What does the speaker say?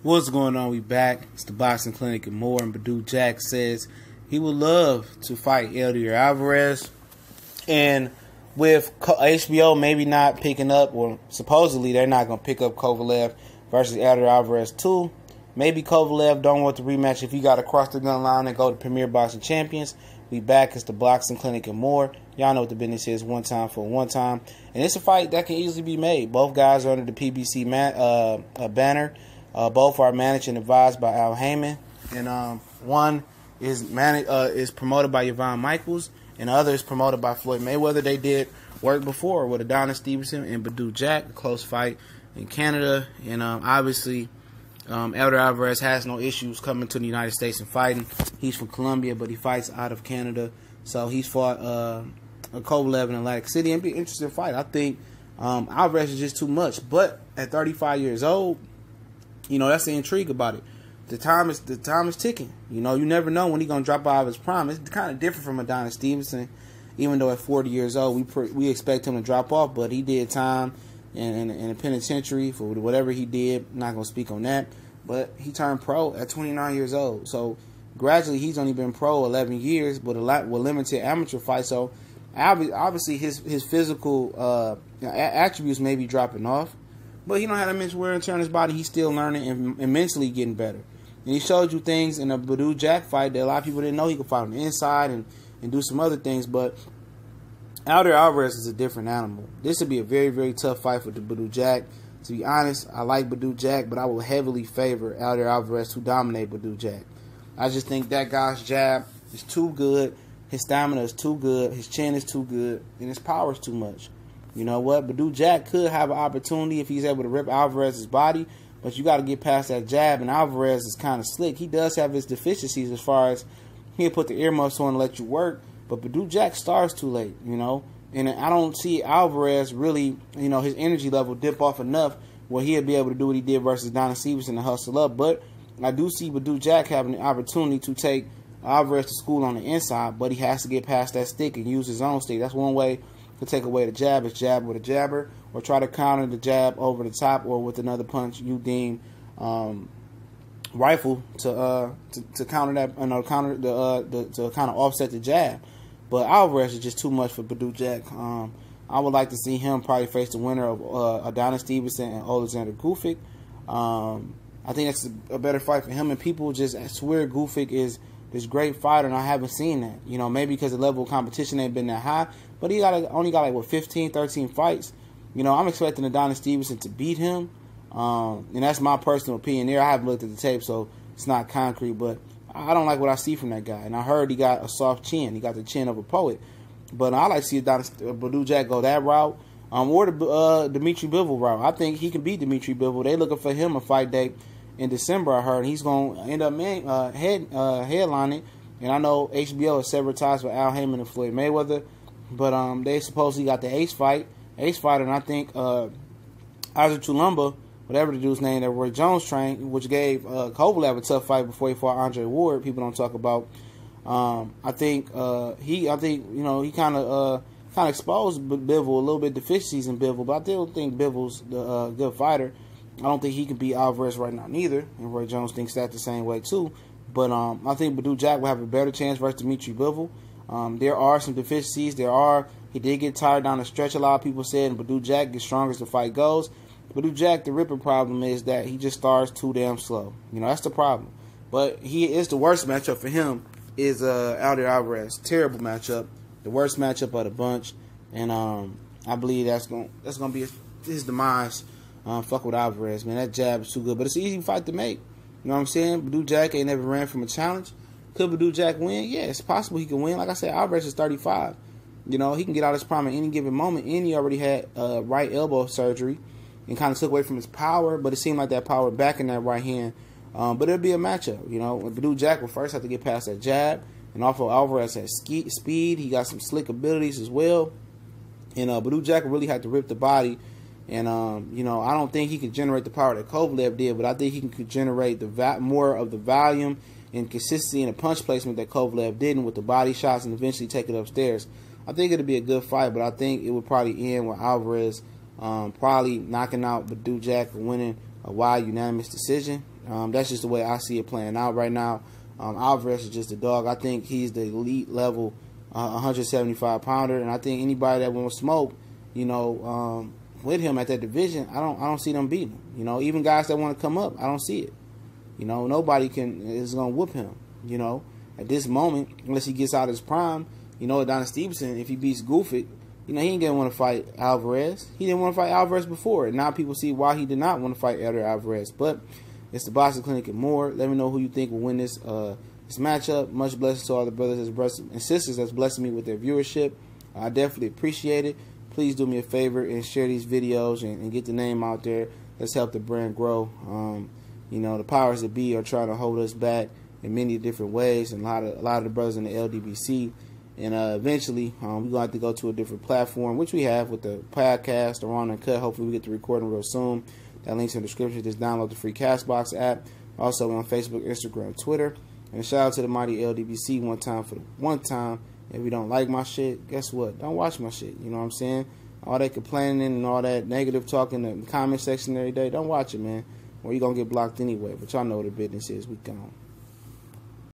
What's going on? We back. It's the Boxing Clinic and more. And Badou Jack says he would love to fight Eleider Alvarez. And with HBO maybe not picking up, or supposedly they're not going to pick up Kovalev versus Eleider Alvarez 2. Maybe Kovalev don't want the rematch if he got to cross the gun line and go to Premier Boxing Champions. We back. It's the Boxing Clinic and more. Y'all know what the business is. One time for one time. And it's a fight that can easily be made. Both guys are under the PBC banner. Both are managed and advised by Al Heyman, and one is promoted by Yvonne Michaels, and the other is promoted by Floyd Mayweather. They did work before with Adonis Stevenson and Badou Jack, a close fight in Canada, and obviously Eleider Alvarez has no issues coming to the United States and fighting. He's from Colombia, but he fights out of Canada, so he's fought Kovalev in Atlantic City, and be an interesting fight. I think Alvarez is just too much, but at 35 years old. You know, that's the intrigue about it. The time is ticking. You know, you never know when he's gonna drop out of his prime. It's kind of different from Adonis Stevenson, even though at 40 years old we expect him to drop off. But he did time in a penitentiary for whatever he did. I'm not gonna speak on that. But he turned pro at 29 years old. So gradually he's only been pro 11 years, but with limited amateur fights. So obviously his physical attributes may be dropping off. But he don't have that much wear and tear on his body. He's still learning and mentally getting better. And he showed you things in a Badou Jack fight that a lot of people didn't know. He could fight on the inside and do some other things. But Eleider Alvarez is a different animal. This would be a very, very tough fight for the Badou Jack. To be honest, I like Badou Jack, but I will heavily favor Eleider Alvarez to dominate Badou Jack. I just think that guy's jab is too good. His stamina is too good. His chin is too good. And his power is too much. You know what? Badou Jack could have an opportunity if he's able to rip Alvarez's body, but you got to get past that jab, and Alvarez is kind of slick. He does have his deficiencies as far as he'll put the earmuffs on and let you work, but Badou Jack starts too late, you know, and I don't see Alvarez really, you know, his energy level dip off enough where he'll be able to do what he did versus Adonis Stevenson and hustle up, but I do see Badou Jack having the opportunity to take Alvarez to school on the inside, but he has to get past that stick and use his own stick. That's one way to take away the jab is jab with a jabber, or try to counter the jab over the top, or with another punch you deem rifle to counter that, to kind of offset the jab. But Alvarez is just too much for Badou Jack. I would like to see him probably face the winner of Adonis Stevenson and Alexander Gufic. I think that's a better fight for him, and people just swear Gufic is this great fighter, and I haven't seen that. You know, maybe because the level of competition ain't been that high. But he only got like, what, 15, 13 fights. You know, I'm expecting Adonis Stevenson to beat him. And that's my personal opinion there. I haven't looked at the tape, so it's not concrete. But I don't like what I see from that guy. And I heard he got a soft chin. He got the chin of a poet. But I like to see Badou Jack go that route. Or the Dimitri Bivol route. I think he can beat Dimitri Bivol. They looking for him a fight date in December, I heard. He's going to end up headlining. And I know HBO has severed ties with Al Heyman and Floyd Mayweather. But they supposedly got the Ace fighter, and I think Isaac Chulumba, whatever the dude's name that Roy Jones trained, which gave Kovalev a tough fight before he fought Andre Ward. People don't talk about. I think he kind of exposed Bivol, a little bit deficiencies in Bivol, but I still think Bivol's a good fighter. I don't think he can beat Alvarez right now neither, and Roy Jones thinks that the same way too. But I think Badou Jack will have a better chance versus Dimitri Bivol. There are some deficiencies. He did get tired down the stretch, a lot of people said, and Badou Jack gets stronger as the fight goes. Badou Jack, the ripping problem is that he just starts too damn slow. You know, that's the problem. But he is the worst matchup for him is Eleider Alvarez. Terrible matchup. The worst matchup of the bunch. And I believe that's gonna be his demise. Fuck with Alvarez, man. That jab is too good. But it's an easy fight to make. You know what I'm saying? Badou Jack ain't never ran from a challenge. Could Badou Jack win? Yeah, it's possible he can win. Like I said, Alvarez is 35. You know, he can get out his prime at any given moment. And he already had right elbow surgery and kind of took away from his power. But it seemed like that power back in that right hand. But it'll be a matchup. You know, Badou Jack will first have to get past that jab. And also Alvarez has speed. He got some slick abilities as well. And Badou Jack will really have to rip the body. And, you know, I don't think he can generate the power that Kovalev did. But I think he can generate more of the volume and consistency in the punch placement that Kovalev didn't with the body shots and eventually take it upstairs. I think it'll be a good fight, but I think it would probably end with Alvarez probably knocking out Badou Jack and winning a wide unanimous decision. That's just the way I see it playing out right now. Alvarez is just a dog. I think he's the elite level 175 pounder, and I think anybody that wants smoke, with him at that division, I don't see them beating him. Even guys that want to come up, I don't see it. Nobody is gonna whoop him. At this moment, unless he gets out of his prime. Adonis Stevenson, if he beats Gufic, he ain't gonna want to fight Alvarez. He didn't want to fight Alvarez before, and now people see why he did not want to fight Eleider Alvarez. But it's the Boxing Clinic and more. Let me know who you think will win this matchup. Much blessings to all the brothers and sisters that's blessing me with their viewership. I definitely appreciate it. Please do me a favor and share these videos and get the name out there. Let's help the brand grow. The powers that be are trying to hold us back in many different ways, and a lot of the brothers in the LDBC. And eventually, we're going to have to go to a different platform, which we have with the podcast or on Uncut. Hopefully, we get the recording real soon. That link's in the description. Just download the free Castbox app. Also, we're on Facebook, Instagram, Twitter. And shout out to the mighty LDBC one time for the one time. If you don't like my shit, guess what? Don't watch my shit. You know what I'm saying? All that complaining and all that negative talking in the comment section every day, don't watch it, man. Or you're going to get blocked anyway. But y'all know what the business is. We gone.